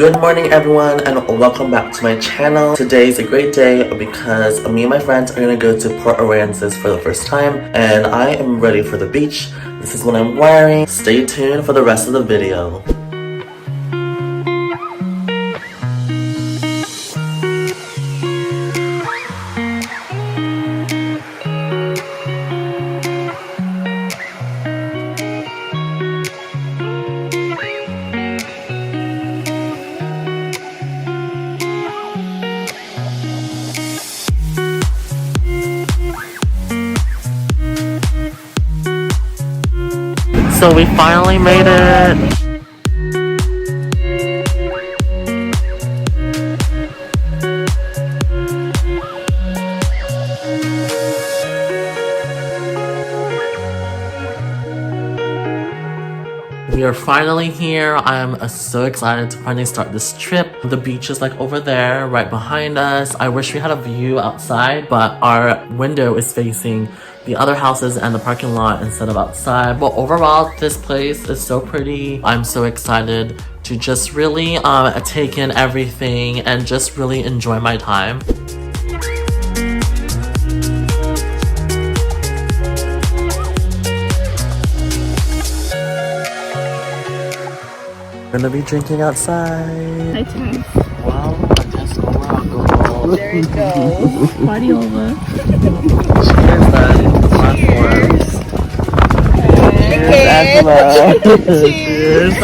Good morning everyone and welcome back to my channel. Today's a great day because me and my friends are gonna go to Port Aransas for the first time and I am ready for the beach. This is what I'm wearing. Stay tuned for the rest of the video. So we finally made it. We are finally here. I am so excited to finally start this trip. The beach is like over there, right behind us. I wish we had a view outside, but our window is facing the other houses and the parking lot instead of outside. But overall, this place is so pretty. I'm so excited to just really take in everything and just really enjoy my time. We're gonna be drinking outside. Hi, Tess. Wow, Tess, go alcohol. There you go. Party over. Cheers, then. Cheers. Cheers, Angela. Cheers.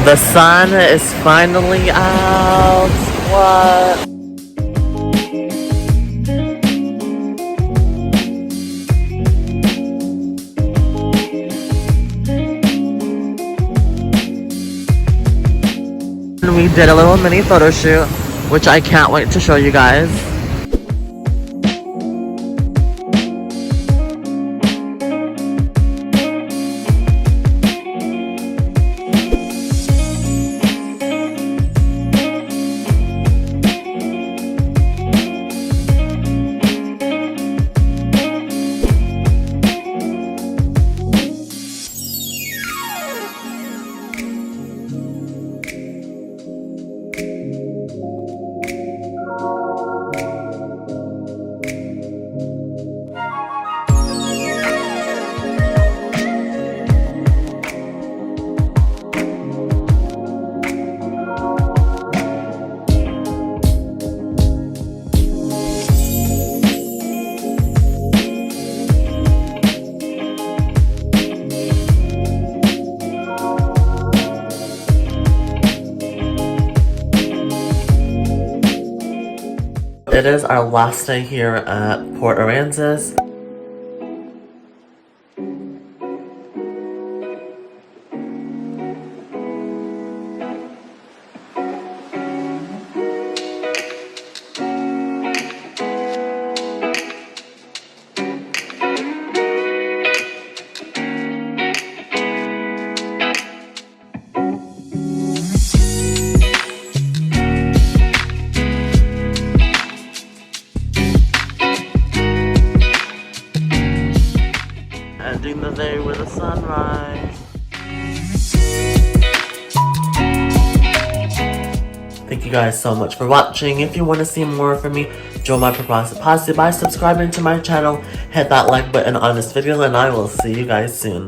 The sun is finally out. What? We did a little mini photo shoot, which I can't wait to show you guys. It is our last day here at Port Aransas. Ending the day with a sunrise. Thank you guys so much for watching. If you want to see more from me, join my proposal by subscribing to my channel. Hit that like button on this video and I will see you guys soon.